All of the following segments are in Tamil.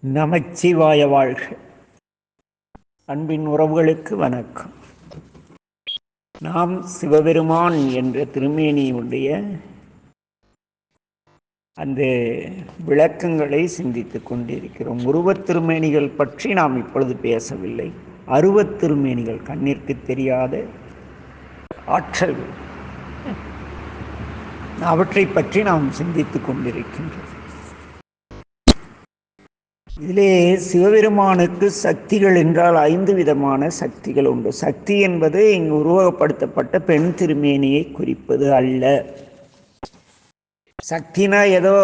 நமச்சிவாய வாழ்க. அன்பின் உறவுகளுக்கு வணக்கம். நாம் சிவபெருமான் என்ற திருமேனியுடைய அந்த விளக்கங்களை சிந்தித்துக் கொண்டிருக்கிறோம். உருவத் திருமேனிகள் பற்றி நாம் இப்பொழுது பேசவில்லை. அருவத் திருமேனிகள், கண்ணிற்கு தெரியாத ஆற்றல்கள், அவற்றை பற்றி நாம் சிந்தித்துக் கொண்டிருக்கின்றோம். இதிலே சிவபெருமானுக்கு சக்திகள் என்றால் 5 விதமான சக்திகள் உண்டு. சக்தி என்பது இங்கு உருவகப்படுத்தப்பட்ட பெண் திருமேனியை குறிப்பது அல்ல. சக்தினா ஏதோ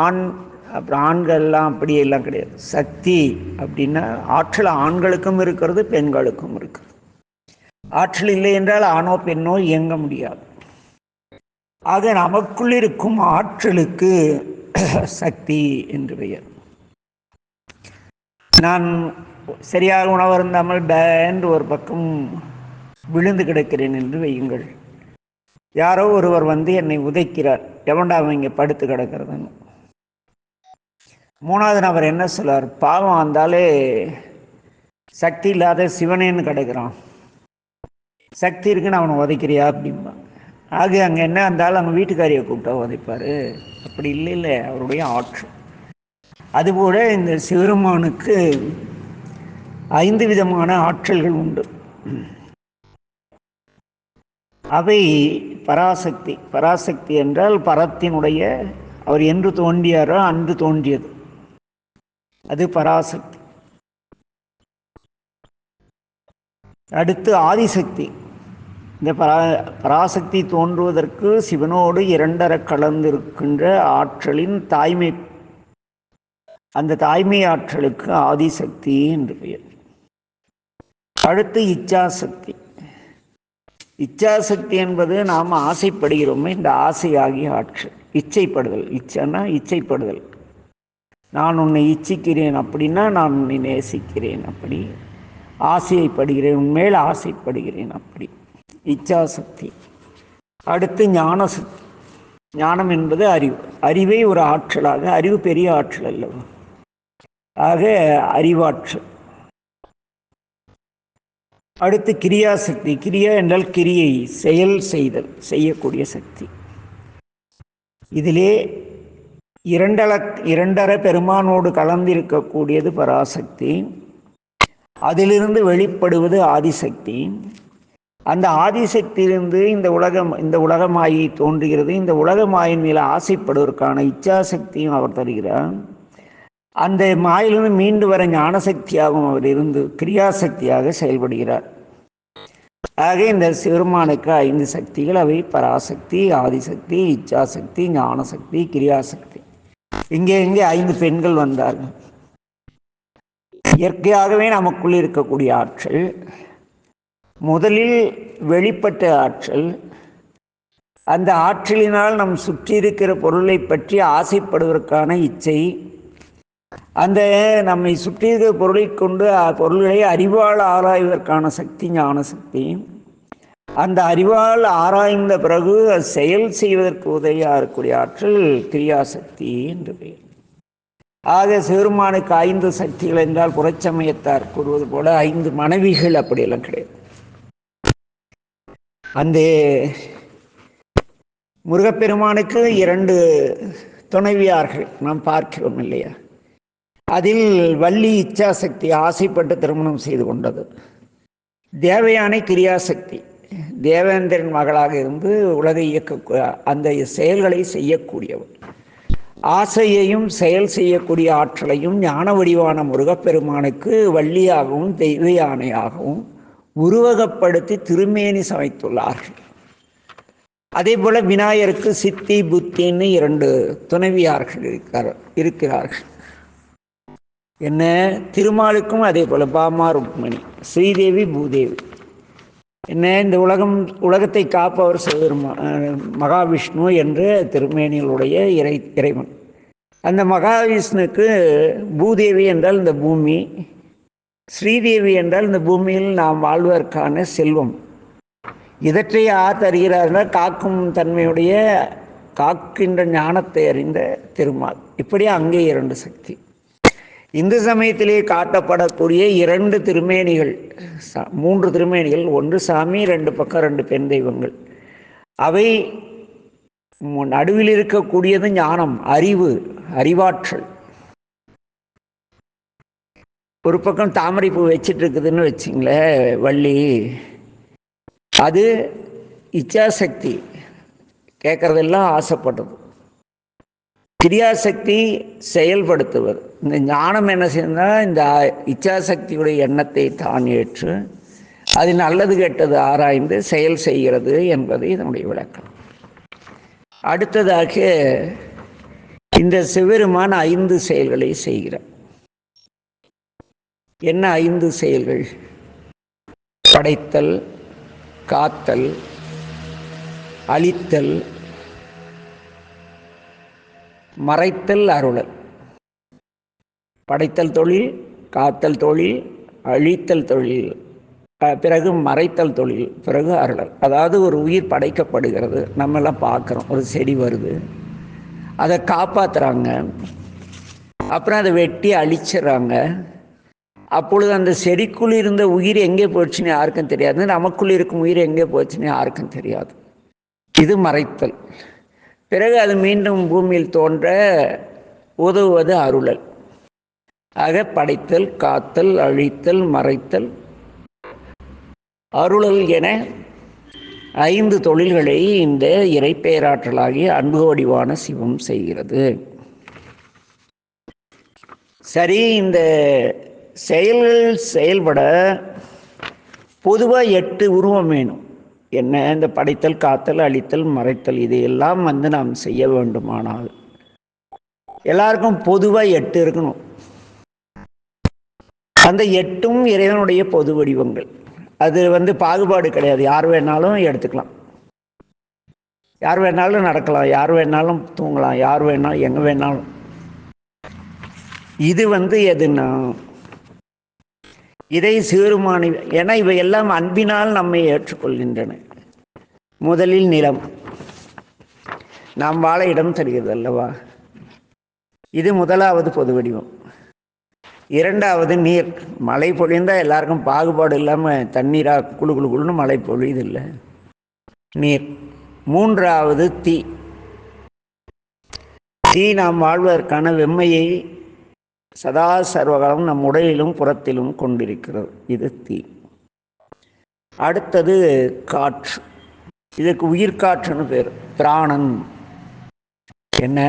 ஆண், அப்புறம் ஆண்கள்லாம் அப்படியெல்லாம் கிடையாது. சக்தி அப்படின்னா ஆற்றல் ஆண்களுக்கும் இருக்கிறது, பெண்களுக்கும் இருக்கிறது. ஆற்றல் இல்லை என்றால் ஆணோ பெண்ணோ இயங்க முடியாது. ஆக நமக்குள் இருக்கும் ஆற்றலுக்கு சக்தி என்று பெயர். நான் சரியாக உணவருந்தாமல் என்று ஒரு பக்கம் விழுந்து கிடக்கிறேன் என்று வையுங்கள். யாரோ ஒருவர் வந்து என்னை உதைக்கிறார், எவன்டா அவன் இங்கே படுத்து கிடக்கிறதுன்னு. 3வது நபர் என்ன சொல்றார்? பாவம் வந்தாலே சக்தி இல்லாத சிவனேன்னு கிடக்கிறான், சக்தி இருக்குன்னு அவனை உதைக்கிறியா அப்படின்பா. ஆக அங்கே என்ன இருந்தாலும் அவங்க வீட்டுக்காரியை கூப்பிட்டா உதைப்பார். அப்படி இல்லை, அவருடைய ஆற்றல். அதுபோல இந்த சிவபெருமானுக்கு 5 விதமான ஆற்றல்கள் உண்டு. அவை பராசக்தி. பராசக்தி என்றால் பரத்தினுடைய, அவர் என்று தோன்றியாரோ அன்று தோன்றியது, அது பராசக்தி. அடுத்து ஆதிசக்தி. இந்த பராசக்தி தோன்றுவதற்கு சிவனோடு 2 கலந்திருக்கின்ற ஆற்றலின் தாய்மை, அந்த தாய்மை ஆற்றலுக்கு ஆதிசக்தி என்று பெயர். அடுத்து இச்சாசக்தி. இச்சாசக்தி என்பது நாம் ஆசைப்படுகிறோமே, இந்த ஆசையாகிய ஆற்றல். இச்சைப்படுதல். இச்சைன்னா இச்சைப்படுதல். நான் உன்னை இச்சிக்கிறேன் அப்படின்னா நான் உன்னை நேசிக்கிறேன், அப்படி ஆசைப்படுகிறேன், உன்மேல் ஆசைப்படுகிறேன், அப்படி இச்சாசக்தி. அடுத்து ஞானசக்தி. ஞானம் என்பது அறிவு. அறிவை ஒரு ஆற்றலாக, அறிவு பெரிய ஆற்றல் அல்லவா, ஆக அறிவாற்றல். அடுத்து கிரியாசக்தி. கிரியா என்றால் கிரியை, செயல் செய்தல், செய்யக்கூடிய சக்தி. இதிலே 2 பெருமானோடு கலந்திருக்கக்கூடியது பராசக்தி. அதிலிருந்து வெளிப்படுவது ஆதிசக்தி. அந்த ஆதிசக்தியிலிருந்து இந்த உலகமாயை தோன்றுகிறது. இந்த உலகமாயின் மேல் ஆசைப்படுவதற்கான இச்சாசக்தியும் அவர் தருகிறார். அந்த மாயிலிருந்து மீண்டு வர ஞானசக்தியாகவும் அவர் இருந்து கிரியாசக்தியாக செயல்படுகிறார். ஆக இந்த சிவபெருமானுக்கு 5 சக்திகள். அவை பராசக்தி, ஆதிசக்தி, இச்சாசக்தி, ஞானசக்தி, கிரியாசக்தி. இங்கே 5 பெண்கள் வந்தார்கள். இயற்கையாகவே நமக்குள் இருக்கக்கூடிய ஆற்றல், முதலில் வெளிப்பட்ட ஆற்றல். அந்த ஆற்றலினால் நம் சுற்றி இருக்கிற பொருளை பற்றி ஆசைப்படுவதற்கான இச்சை. அந்த நம்மை சுற்றி இருக்கிற பொருளை கொண்டு பொருள்களை அறிவால் ஆராய்வதற்கான சக்தி ஞானசக்தி. அந்த அறிவால் ஆராய்ந்த பிறகு செயல் செய்வதற்கு உதவியாக இருக்கக்கூடிய ஆற்றல் கிரியாசக்தி என்று பெயர். ஆக சிவபெருமானுக்கு 5 சக்திகள் என்றால் புறச்சமயத்தார் கூறுவது போல 5 மனைவிகள் அப்படியெல்லாம் கிடையாது. அந்த முருகப்பெருமானுக்கு 2 துணைவியார்கள் நாம் பார்க்கிறோம் இல்லையா? அதில் வள்ளி இச்சாசக்தி, ஆசைப்பட்டு திருமணம் செய்து கொண்டது. தேவயானை கிரியாசக்தி, தேவேந்திரன் மகளாக இருந்து உலகை இயக்க அந்த செயல்களை செய்யக்கூடியவர். ஆசையையும் செயல் செய்யக்கூடிய ஆற்றலையும் ஞான வடிவான முருகப்பெருமானுக்கு வள்ளியாகவும் தெய்வ யானையாகவும் உருவகப்படுத்தி திருமேனி சமைத்துள்ளார்கள். அதே போல விநாயகருக்கு சித்தி புத்தின்னு 2 துணைவியார்கள் இருக்கிறார்கள். என்ன, திருமாலுக்கும் அதே போல பாமா ருக்மணி, ஸ்ரீதேவி பூதேவி. என்ன, இந்த உலகத்தை காப்பவர் மகாவிஷ்ணு என்ற திருமேனிகளுடைய இறைவன். அந்த மகாவிஷ்ணுக்கு பூதேவி என்றால் இந்த பூமி, ஸ்ரீதேவி என்றால் இந்த பூமியில் நாம் வாழ்வதற்கான செல்வம். இதற்றை யார் தருகிறார்கள்? காக்கும் தன்மையுடைய, காக்கின்ற ஞானத்தை அறிந்த திருமால். இப்படி அங்கே 2 சக்தி. இந்து சமயத்திலே காட்டப்படக்கூடிய 2 திருமேனிகள், 3 திருமேனிகள், ஒன்று சாமி, 2 பக்கம் 2 பெண் தெய்வங்கள். அவை நடுவில் இருக்கக்கூடியது ஞானம், அறிவு, அறிவாற்றல். ஒரு பக்கம் தாமரை பூ வச்சிட்டு இருக்குதுன்னு வச்சிங்களேன் வள்ளி, அது இச்சாசக்தி, கேட்கறதெல்லாம் ஆசைப்படுறது. கிரியாசக்தி செயல்படுத்துவது. இந்த ஞானம் என்ன செய்யணும்னா இந்த இச்சாசக்தியுடைய எண்ணத்தை தான் ஏற்று அது நல்லது கெட்டது ஆராய்ந்து செயல் செய்கிறது என்பது இதனுடைய விளக்கம். அடுத்ததாக இந்த சிவருமான 5 செயல்களை செய்கிறார். என்ன 5 செயல்கள்? படைத்தல், காத்தல், அழித்தல், மறைத்தல், அருளல். படைத்தல் தொழில், காத்தல் தொழில், அழித்தல் தொழில், பிறகு மறைத்தல் தொழில், பிறகு அருளல். அதாவது ஒரு உயிர் படைக்கப்படுகிறது, நம்மெல்லாம் பார்க்குறோம், ஒரு செடி வருது, அதை காப்பாற்றுறாங்க, அப்புறம் அதை வெட்டி அழிச்சிட்றாங்க. அப்பொழுது அந்த செடிக்குள் இருந்த உயிர் எங்கே போச்சுன்னு யாருக்கும் தெரியாது, நமக்குள் இருக்கும் உயிர் எங்கே போச்சுன்னு யாருக்கும் தெரியாது. இது மறைத்தல். பிறகு அது மீண்டும் பூமியில் தோன்ற உதவுவது அருளல். ஆக படைத்தல், காத்தல், அழித்தல், மறைத்தல், அருளல் என 5 தொழில்களை இந்த இறைப்பேராற்றலாகிய அன்பு வடிவான சிவம் செய்கிறது. சரி, இந்த செயல்கள் செயல்பட பொதுவாக 8 உருவம் வேணும். என்ன? இந்த படைத்தல், காத்தல், அழித்தல், மறைத்தல், இதையெல்லாம் நாம் செய்ய வேண்டுமானால் எல்லாருக்கும் பொதுவாக 8 இருக்கணும். அந்த 8ம் இறைவனுடைய பொது வடிவங்கள். அது பாகுபாடு கிடையாது. யார் வேணாலும் எடுத்துக்கலாம், யார் வேணாலும் நடக்கலாம், யார் வேணாலும் தூங்கலாம், யார் வேணாலும் எங்கே வேணாலும். இது எதுன்னா இதை சிறுமானி. ஏன்னா இவையெல்லாம் அன்பினால் நம்மை ஏற்றுக்கொள்கின்றன. முதலில் நிலம், நாம் வாழ இடம் தருகிறது அல்லவா, இது முதலாவது பொது வடிவம். 2வது நீர், மழை பொழிந்தால் எல்லாருக்கும் பாகுபாடு இல்லாமல் தண்ணீராக குழு குழு குழுன்னு மழை பொழியுது இல்லை, நீர். 3வது தீ. தீ நாம் வாழ்வதற்கான வெம்மையை சதா சர்வகாலம் நம் உடலிலும் புறத்திலும் கொண்டிருக்கிறது, இது தீ. அடுத்தது காற்று. இதுக்கு உயிர்காற்றுன்னு பேர், பிராணன். என்ன?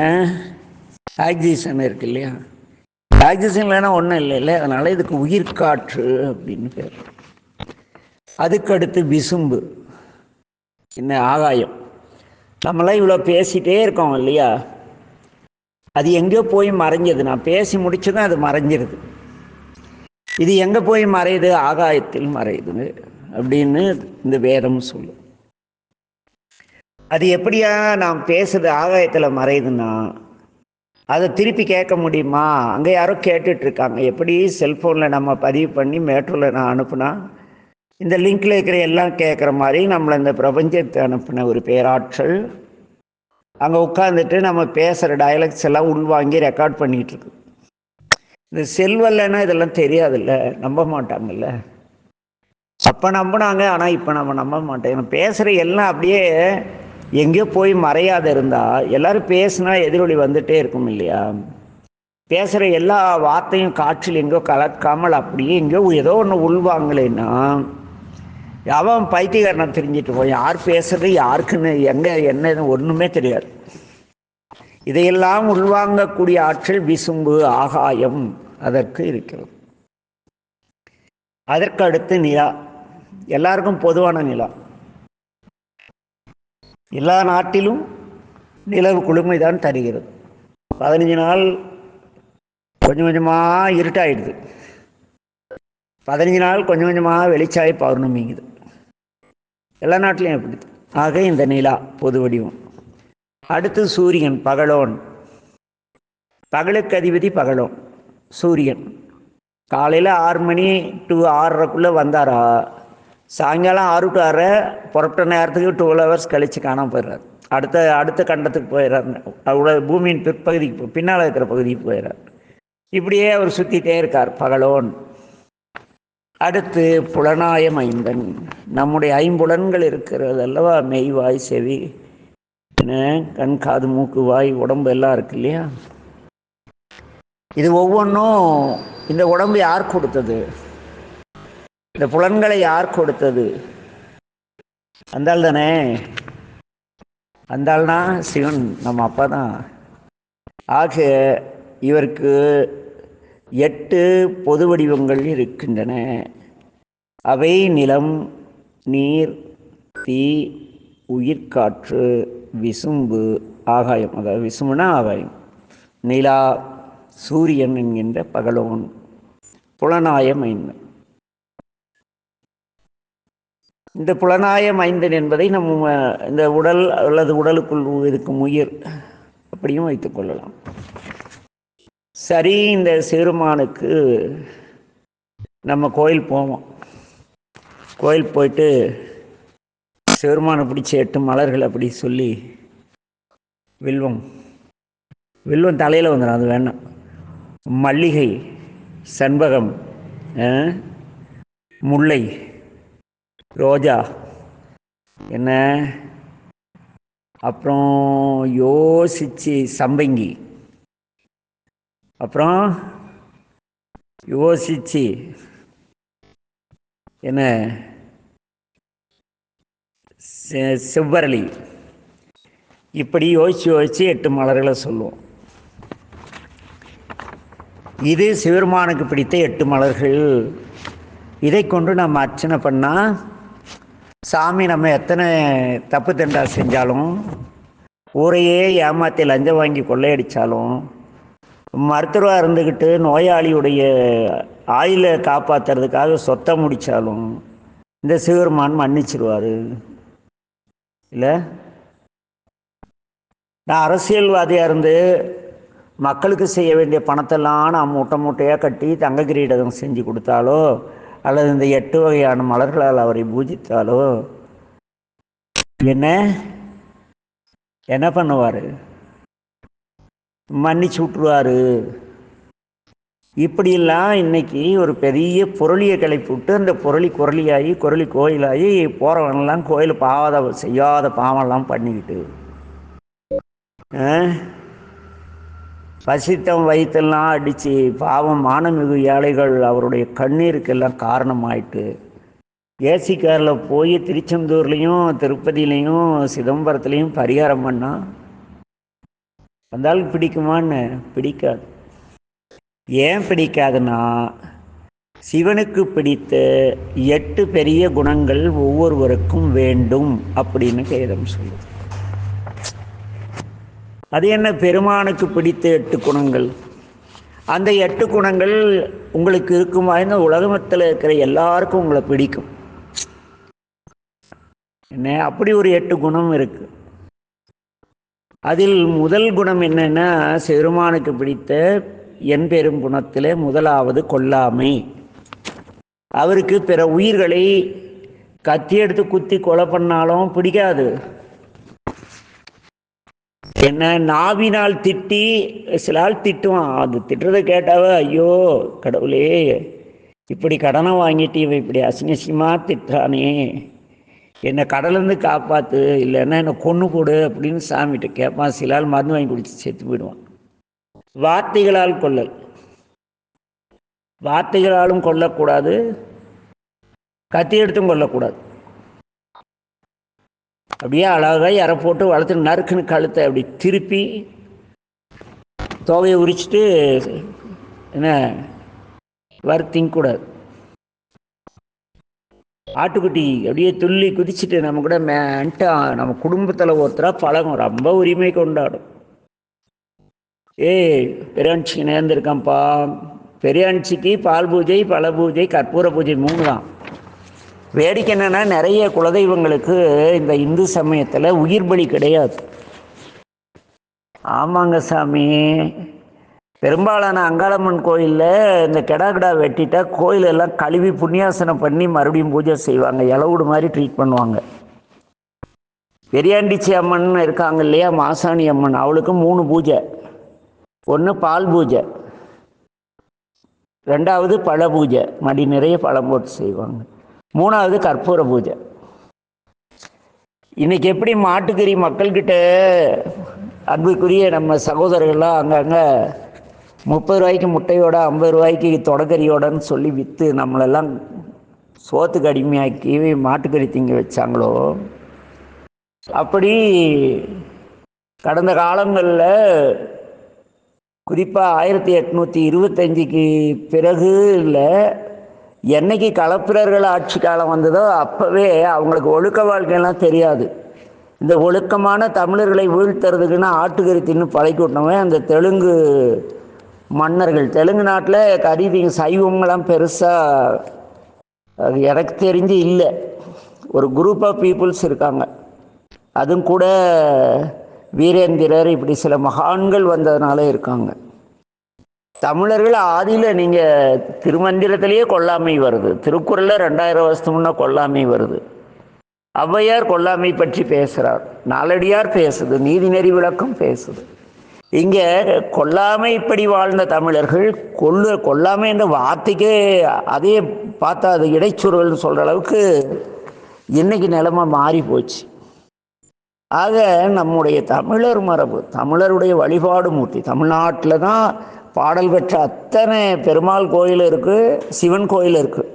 ஆக்சிஜன் இருக்கு இல்லையா, ஆக்சிஜன் இல்லைன்னா ஒன்றும் இல்லை, அதனால இதுக்கு உயிர்காற்று அப்படின்னு பேர். அதுக்கடுத்து விசும்பு, என்ன? ஆகாயம். நம்மளாம் இவ்வளோ பேசிகிட்டே இருக்கோம் இல்லையா, அது எங்கே போய் மறைஞ்சது? நான் பேசி முடிச்சதும் அது மறைஞ்சிருது. இது எங்கே போய் மறையுது? ஆகாயத்தில் மறையுது அப்படின்னு இந்த வேதம் சொல்லும். அது எப்படியா நாம் பேசுறது ஆகாயத்தில் மறையுதுன்னா அதை திருப்பி கேட்க முடியுமா? அங்கே யாரோ கேட்டுட்ருக்காங்க. எப்படி செல்ஃபோனில் நம்ம பதிவு பண்ணி மேட்ரோவில் நான் அனுப்புனா இந்த லிங்கில் இருக்கிற எல்லாம் கேட்குற மாதிரி நம்மளை இந்த பிரபஞ்சத்தை அனுப்பின ஒரு பேராற்றல் அங்கே உட்காந்துட்டு நம்ம பேசுகிற டயலாக்ஸ் எல்லாம் உள்வாங்கி ரெக்கார்ட் பண்ணிகிட்ருக்கு. இந்த செல்வல்லைன்னா இதெல்லாம் தெரியாதுல்ல, நம்ப மாட்டாங்கல்ல. அப்போ நம்பினாங்க, ஆனால் இப்போ நம்ம நம்ப மாட்டேங்க. பேசுகிற எல்லாம் அப்படியே எங்கேயோ போய் மறையாத இருந்தால் எல்லாரும் பேசுனா எதிரொலி வந்துகிட்டே இருக்கும் இல்லையா. பேசுகிற எல்லா வார்த்தையும் காற்றில் எங்கேயோ கலக்காமல் அப்படியே எங்கேயோ ஏதோ ஒன்று உள்வாங்கலைன்னா அவன் பைத்தியக்காரனை தெரிஞ்சிட்டு போய் யார் பேசுறது யாருக்குன்னு எங்கே என்ன ஒன்றுமே தெரியாது. இதையெல்லாம் உள்வாங்கக்கூடிய ஆற்றல் விசும்பு, ஆகாயம் அதற்கு இருக்கிறது. அதற்கு அடுத்து நிலா, எல்லாருக்கும் பொதுவான நிலா. எல்லா நாட்டிலும் நிலவு குளுமைதான் தருகிறது. 15 நாள் கொஞ்சம் கொஞ்சமாக இருட்டாயிடுது, 15 நாள் கொஞ்சம் கொஞ்சமாக வெளிச்சாய் பௌர்ணமிங்குது. எல்லா நாட்டிலையும் எப்படி. ஆக இந்த நிலா பொது வடிவம். அடுத்து சூரியன், பகலோன். பகலுக்கு அதிபதி பகலோன் சூரியன். காலையில் 6 மணி to 6:30 வந்தாரா, சாயங்காலம் 6 to 6 புறப்பட்ட நேரத்துக்கு 12 hours கழித்து காணாமல் போயிடுறார். அடுத்த கண்டத்துக்கு போயிடுறாரு. அவ்வளோ பூமியின் பிற்பகுதிக்கு பின்னால் இருக்கிற பகுதிக்கு போயிடுறார். இப்படியே அவர் சுற்றிட்டே இருக்கார் பகலோன். அடுத்து புலனாயம் ஐந்தன். நம்முடைய ஐம்புலன்கள் இருக்கிறது அல்லவா, மெய் வாய் செவி கண் காது மூக்கு வாய் உடம்பு எல்லாம் இருக்கு இல்லையா. இது ஒவ்வொன்றும் இந்த உடம்பு யார் கொடுத்தது, இந்த புலன்களை யார் கொடுத்தது? அந்தாள் தானே. அந்தாள்னா சிவன், நம்ம அப்பா தான். ஆக இவருக்கு 8 பொது வடிவங்கள் இருக்கின்றன. அவை நிலம், நீர், தீ, உயிர்காற்று, விசும்பு, ஆகாயம். அதாவது விசும்புனா ஆகாயம், நிலா, சூரியன் என்கின்ற பகலோன், புலனாயம் ஐந்தன். இந்த புலனாயம் ஐந்தன் என்பதை நம்ம இந்த உடல் அல்லது உடலுக்குள் இருக்கும் உயிர் அப்படியும் வைத்துக் கொள்ளலாம். சரி, இந்த சிறுமானுக்கு நம்ம கோயில் போவோம். கோயில் போயிட்டு சிறுமானை பிடிச்ச 8 மலர்கள் அப்படி சொல்லி வில்வம் தலையில் வந்துடும், அது வேணாம். மல்லிகை, சண்பகம், முல்லை, ரோஜா, என்ன அப்புறம் யோசிச்சு சம்பங்கி, அப்புறம் யோசிச்சு என்ன செவ்வரளி, இப்படி யோசிச்சு 8 மலர்களை சொல்லுவோம். இது சிவருமானுக்கு பிடித்த 8 மலர்கள். இதை கொண்டு நம்ம அர்ச்சனை பண்ணால் சாமி நம்ம எத்தனை தப்பு தண்டா செஞ்சாலும், ஊரையே ஏமாற்றி லஞ்சம் வாங்கி கொள்ளையடித்தாலும், மருத்துவராக இருந்துக்கிட்டு நோயாளியுடைய ஆயுளை காப்பாற்றுறதுக்காக சொத்தை முடித்தாலும் இந்த சிவருமான் மன்னிச்சிருவார். இல்லை, நான் அரசியல்வாதியாக இருந்து மக்களுக்கு செய்ய வேண்டிய பணத்தெல்லாம் நான் மூட்டையாக கட்டி தங்க கிரீடம் செஞ்சு கொடுத்தாலோ அல்லது இந்த 8 வகையான மலர்களால் அவரை பூஜித்தாலோ என்ன பண்ணுவார்? மன்னிச்சு விட்டுருவார். இப்படியெல்லாம் இன்னைக்கு ஒரு பெரிய பொருளியை கிளப்பி விட்டு அந்த பொருளி குரலியாகி குரலி கோயிலாகி போகிறவனெல்லாம் கோயில் செய்யாத பாவம்லாம் பண்ணிக்கிட்டு பசித்தவன் வயிற்றெல்லாம் அடித்து பாவம் மானமிகு ஏழைகள் அவருடைய கண்ணீருக்கெல்லாம் காரணமாயிட்டு ஏசிக்காரில் போய் திருச்செந்தூர்லேயும் திருப்பதியிலையும் சிதம்பரத்துலேயும் பரிகாரம் பண்ணால் வந்தாலும் பிடிக்குமான்னு பிடிக்காது. ஏன் பிடிக்காதுன்னா, சிவனுக்கு பிடித்த 8 பெரிய குணங்கள் ஒவ்வொருவருக்கும் வேண்டும் அப்படின்னு வேதம் சொல்லுது. அது என்ன, பெருமானுக்கு பிடித்த 8 குணங்கள்? அந்த 8 குணங்கள் உங்களுக்கு இருக்குமா? இந்த உலகத்தில் இருக்கிற எல்லாருக்கும் உங்களை பிடிக்கும். என்ன, அப்படி ஒரு 8 குணம் இருக்கு. அதில் முதல் குணம் என்னன்னா, சிவருமானுக்கு பிடித்த என் பெரும் குணத்தில் முதலாவது கொல்லாமை. அவருக்கு பிற உயிர்களை கத்தி எடுத்து குத்தி கொலை பண்ணாலும் பிடிக்காது. என்ன, நாவினால் திட்டி சில ஆள் திட்டுவான். அது திட்டுறதை கேட்டாவே ஐயோ கடவுளே, இப்படி கடனை வாங்கிட்டு இவன் இப்படி அசிங்கசியமாக திட்டுறானே, என்னை கடலேருந்து காப்பாற்று, இல்லைன்னா என்னை கொன்று போடு அப்படின்னு சாமிகிட்ட கேட்பான். சில ஆள் மருந்து வாங்கி குடிச்சு செத்து போயிடுவான். வார்த்தைகளால் கொல்லல், வார்த்தைகளாலும் கொல்லக்கூடாது, கத்தி எடுத்தும் கொல்லக்கூடாது. அப்படியே அழகாக இற போட்டு வளர்த்து நறுக்குன்னு கழுத்தை அப்படி திருப்பி தொகையை உரிச்சிட்டு என்ன வறுத்திங்கக்கூடாது. ஆட்டுக்குட்டி அப்படியே துள்ளி குதிச்சுட்டு நம்ம கூட நம்ம குடும்பத்தில் ஒருத்தராக பழகும், ரொம்ப உரிமை கொண்டாடும். பெரியாட்சிக்கு நேர்ந்திருக்கான்ப்பா. பெரியாட்சிக்கு பால் பூஜை, பல பூஜை, கற்பூர பூஜை 3 தான். வேடிக்கை என்னன்னா, நிறைய குலதெய்வங்களுக்கு இந்த இந்து சமயத்தில் உயிர் பலி கிடையாது. ஆமாங்க சாமி, பெரும்பாலான அங்காளம்மன் கோயிலில் இந்த கிடா வெட்டிட்டா கோயிலெல்லாம் கழுவி புண்ணியாசனம் பண்ணி மறுபடியும் பூஜை செய்வாங்க. இலவுடு மாதிரி ட்ரீட் பண்ணுவாங்க. பெரியாண்டிச்சி அம்மன் இருக்காங்க இல்லையா, மாசாணி அம்மன், அவளுக்கு 3 பூஜை. ஒன்று பால் பூஜை, ரெண்டாவது பழ பூஜை, மடி நிறைய பழம் போட்டு செய்வாங்க. மூணாவது கற்பூர பூஜை. இன்னைக்கு எப்படி மாட்டுக்கறி மக்கள்கிட்ட அன்புக்குரிய நம்ம சகோதரர்கள்லாம் அங்கங்கே 30 ரூபாய்க்கு முட்டையோட 50 ரூபாய்க்கு தொடக்கறியோடன்னு சொல்லி விற்று நம்மளெல்லாம் சோத்துக்கு அடிமையாக்கி மாட்டுக்கறி திங்க வச்சாங்களோ, அப்படி கடந்த காலங்களில் குறிப்பாக 1825க்கு பிறகு இல்லை, என்னைக்கு களப்பிரர்கள் ஆட்சி காலம் வந்ததோ அப்போவே அவங்களுக்கு ஒழுக்க வாழ்க்கையெல்லாம் தெரியாது. இந்த ஒழுக்கமான தமிழர்களை வீழ்த்துறதுக்குன்னு ஆட்டுக்கறி தின்னு பழக்கி விட்டவன் அந்த தெலுங்கு மன்னர்கள். தெலுங்கு நாட்டில் கறி சைவங்களாம் பெருசாக எனக்கு தெரிஞ்சு இல்லை. ஒரு குரூப் ஆஃப் பீப்புள்ஸ் இருக்காங்க, அதுவும் கூட வீரேந்திரர் இப்படி சில மகான்கள் வந்ததுனால இருக்காங்க. தமிழர்கள் ஆதியில் நீங்கள் திருமந்திரத்திலேயே கொல்லாமை வருது, திருக்குறளில் 2000 வருஷத்துக்கு முன்னே கொல்லாமை வருது. ஔவையார் கொல்லாமை பற்றி பேசுகிறார், நாலடியார் பேசுது, நீதிநெறி விளக்கம் பேசுது. இங்கே கொல்லாமை இப்படி வாழ்ந்த தமிழர்கள் கொல்லாமை என்ற வார்த்தைக்கே அதே பார்த்தா அது இடைச்சொல்கள்னு சொல்கிற அளவுக்கு இன்னைக்கு நிலைமை மாறி போச்சு. ஆக நம்முடைய தமிழர் மரபு, தமிழருடைய வழிபாடு மூர்த்தி, தமிழ்நாட்டில் தான் பாடல் பெற்ற அத்தனை பெருமாள் கோயில் இருக்குது, சிவன் கோயில் இருக்குது.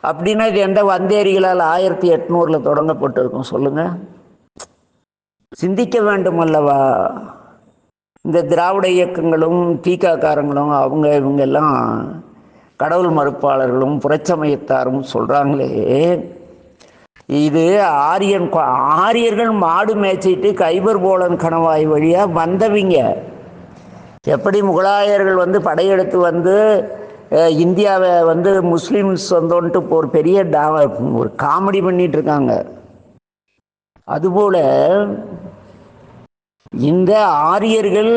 அப்படின்னா இது எந்த வந்தேரிகளால் 1800 தொடங்கப்பட்டிருக்கும் சொல்லுங்கள்? சிந்திக்க வேண்டும் அல்லவா? இந்த திராவிட இயக்கங்களும் தீக்காக்காரங்களும் அவங்க இவங்கெல்லாம் கடவுள் மறுப்பாளர்களும் புறச்சமயத்தாரும் சொல்கிறாங்களே, இது ஆரியர்கள் மாடு மேய்ச்சிட்டு கைபர் போலன் கணவாய் வழியாக வந்தவங்க. எப்படி முகலாயர்கள் படையெடுத்து இந்தியாவை முஸ்லீம்ஸ் வந்தோன்ட்டு ஒரு பெரிய ஒரு காமெடி பண்ணிட்டு இருக்காங்க. அதுபோல இந்த ஆரியர்கள்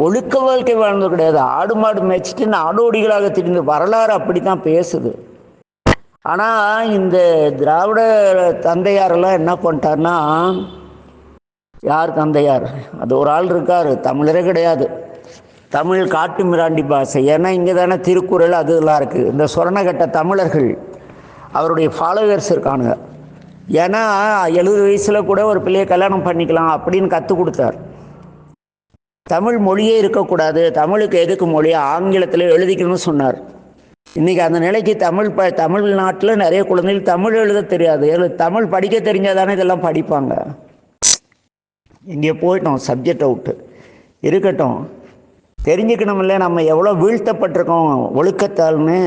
ஒழுக்க வாழ்க்கை வாழ்ந்தது கிடையாது. ஆடு மாடு மேய்ச்சிட்டு நாடோடிகளாக திரிந்த வரலாறு அப்படித்தான் பேசுது. ஆனால் இந்த திராவிட தந்தையாரெல்லாம் என்ன பண்ணிட்டார்னா, யார் தந்தையார்? அது ஒரு ஆள் இருக்கார், தமிழரே கிடையாது, தமிழ் காட்டு மிராண்டி பாஷை. ஏன்னா இங்கே தானே திருக்குறள் அதெல்லாம் இருக்குது. இந்த சொரணகட்ட தமிழர்கள் அவருடைய ஃபாலோவர்ஸ் இருக்கானுங்க. ஏன்னா 70 வயசில் கூட ஒரு பிள்ளையை கல்யாணம் பண்ணிக்கலாம் அப்படின்னு கற்றுக் கொடுத்தார். தமிழ் மொழியே இருக்கக்கூடாது, தமிழுக்கு எதுக்கு மொழி, ஆங்கிலத்தில் எழுதிக்கணும்னு சொன்னார். இன்றைக்கி அந்த நிலைக்கு தமிழ்நாட்டில் நிறைய குழந்தைகள் தமிழ் எழுத தெரியாது. தமிழ் படிக்க தெரிஞ்சால் தானே இதெல்லாம் படிப்பாங்க. இங்கே போயிட்டோம், சப்ஜெக்டை விட்டு இருக்கட்டும். தெரிஞ்சுக்கணும் இல்லை நம்ம எவ்வளோ வீழ்த்தப்பட்டிருக்கோம் ஒழுக்கத்தால்னு.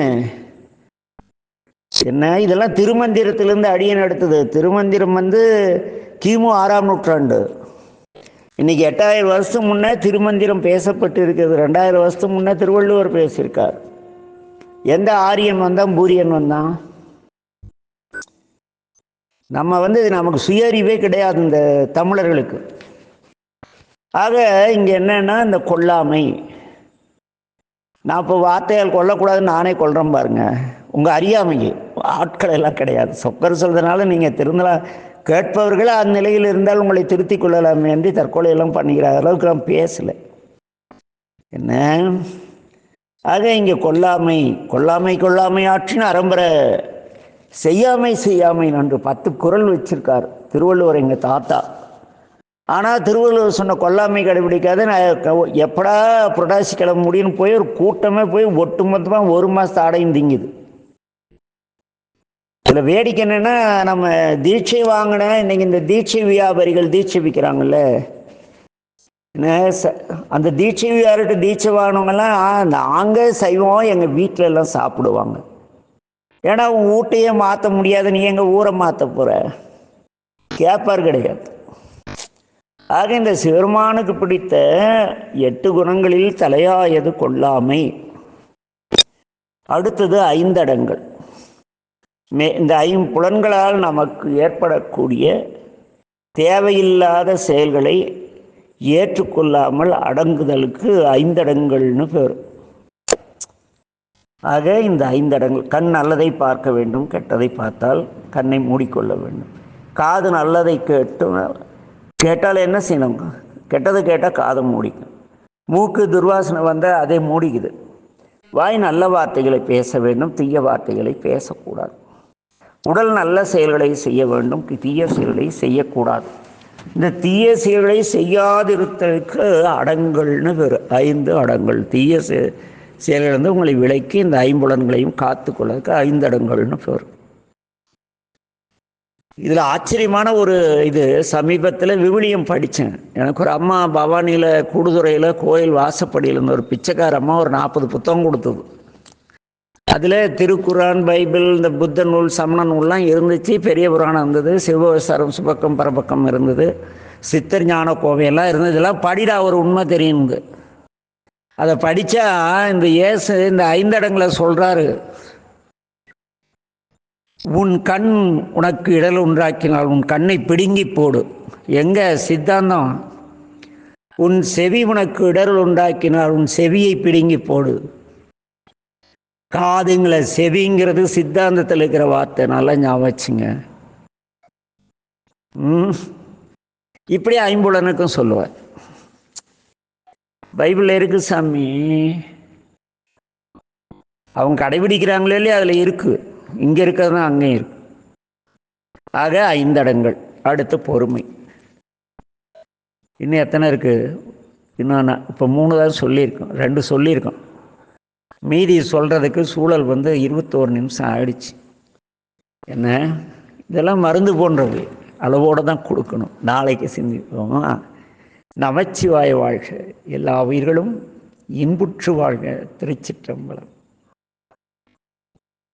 என்ன இதெல்லாம் திருமந்திரத்திலேருந்து அடியன் எடுத்தது. திருமந்திரம் கிமு 6ஆம் நூற்றாண்டு. இன்றைக்கி 8000 வருஷத்துக்கு முன்னே திருமந்திரம் பேசப்பட்டு இருக்கிறது. 2000 வருஷத்துக்கு முன்னே திருவள்ளுவர் பேசியிருக்கார். எந்த ஆரியன் வந்தான், பூரியன் வந்தான்? நம்ம நமக்கு சுயறிவே கிடையாது இந்த தமிழர்களுக்கு. ஆக இங்கே என்னன்னா இந்த கொல்லாமை. நான் இப்போ வார்த்தையால் கொல்லக்கூடாதுன்னு நானே கொல்றேன் பாருங்க. உங்கள் அறியாமைக்கு ஆட்கள் எல்லாம் கிடையாது. சொக்கர் சொல்றதுனால நீங்கள் திருந்தலாம், கேட்பவர்கள் அந்நிலையில் இருந்தால் உங்களை திருத்தி கொள்ளலாமே என்று தற்கொலையெல்லாம் பண்ணிக்கிற அளவுக்கு நான் பேசலை. என்ன ஆக இங்கே கொல்லாமை ஆற்றின அறம்பர செய்யாமை நன்று 10 குறள் வச்சிருக்கார் திருவள்ளுவர் எங்கள் தாத்தா. ஆனால் திருவள்ளுவர் சொன்ன கொல்லாமை கடைபிடிக்காத எப்படா புரட்டாசி கிளம்ப முடியும்னு போய் ஒரு கூட்டமே போய் ஒட்டுமொத்தமாக 1 மாதத்து ஆடையும் திங்குது. இதில் வேடிக்கை என்னென்னா, நம்ம தீட்சை வாங்கின இன்னைக்கு இந்த தீட்சை வியாபாரிகள் தீட்சை விற்கிறாங்கல்ல, அந்த தீட்சை வியாபாரிட்ட தீட்சை வாங்கினவங்கெல்லாம் நாங்கள் செய்வோம், எங்கள் வீட்டில எல்லாம் சாப்பிடுவாங்க. ஏன்னா உன் வீட்டையே மாற்ற முடியாது, நீ எங்கள் ஊரை மாற்ற போகிற கேட்பார் கிடையாது. ஆக இந்த சிவருமானுக்கு பிடித்த 8 குணங்களில் தலையாயது கொல்லாமை. அடுத்தது 5 அடங்கள். இந்த 5 புலன்களால் நமக்கு ஏற்படக்கூடிய தேவையில்லாத செயல்களை ஏற்றுக்கொள்ளாமல் அடங்குதலுக்கு 5 அடங்கள்னு பேர். ஆக இந்த 5 அடங்கள்: கண் நல்லதை பார்க்க வேண்டும், கெட்டதை பார்த்தால் கண்ணை மூடிக்கொள்ள வேண்டும். காது நல்லதை கேட்டால் என்ன செய்யணும்? கெட்டது கேட்டால் காதை மூடிக்கும். மூக்கு துர்வாசனை வந்தால் அதே மூடிக்குது. வாய் நல்ல வார்த்தைகளை பேச வேண்டும், தீய வார்த்தைகளை பேசக்கூடாது. உடல் நல்ல செயல்களை செய்ய வேண்டும், தீய செயல்களை செய்யக்கூடாது. இந்த தீய செயல்களை செய்யாதிருத்தலுக்கு அடங்கல்னு வேறு 5 அடங்கல். தீய செயல்களிலிருந்து உங்களை விலக்கி இந்த 5 புலன்களையும் காத்து கொள்வதற்கு 5 அடங்கல்னு பேர். இதில் ஆச்சரியமான ஒரு இது, சமீபத்தில் விவிலியம் படித்தேன். எனக்கு ஒரு அம்மா பவானியில் கூடுதுறையில் கோயில் வாசப்படியில் இருந்த ஒரு பிச்சைக்கார அம்மா ஒரு 40 புத்தகம் கொடுத்தது. அதில் திருக்குரான், பைபிள், இந்த புத்த நூல், சமண நூல்லாம் இருந்துச்சு. பெரிய புராணம் இருந்தது, சிவசரம் சுபக்கம் பரபக்கம் இருந்தது, சித்தர் ஞான கோவையெல்லாம் இருந்தது. இதெல்லாம் படிடா ஒரு உண்மை தெரியுங்க. அதை படித்தா இந்த இயேசு இந்த 5 இடங்களை சொல்கிறாரு. உன் கண் உனக்கு இடல் உண்டாக்கினால் உன் கண்ணை பிடுங்கி போடு. எங்க சித்தாந்தம்? உன் செவி உனக்கு இடல் உண்டாக்கினால் உன் செவியை பிடுங்கி போடு. காதுங்களை, செவிங்கிறது சித்தாந்தத்தில் இருக்கிற வார்த்தை, நல்லா ஞாபகம் வச்சுங்க. இப்படி 5 புலனுக்கும் சொல்லுவார். பைபிளில் இருக்கு சாமி, அவங்க கடைபிடிக்கிறாங்களே இல்லையா, அதில் இருக்கு. இங்கே இருக்கிறது தான் அங்கேயும் இருக்கு. ஆக 5 அடங்கல். அடுத்து பொறுமை. இன்னும் எத்தனை இருக்கு? இன்னும் இப்போ 3 தான் சொல்லியிருக்கோம், 2 சொல்லியிருக்கோம். மீதி சொல்கிறதுக்கு சூழல் 21 நிமிஷம் ஆயிடுச்சு. என்ன, இதெல்லாம் மருந்து போன்றது, அளவோடு தான் கொடுக்கணும். நாளைக்கு சிந்திப்போம். நமச்சிவாய வாழ்க, எல்லா உயிர்களும் இன்புற்று வாழ்க. திருச்சிற்றம்பலம்.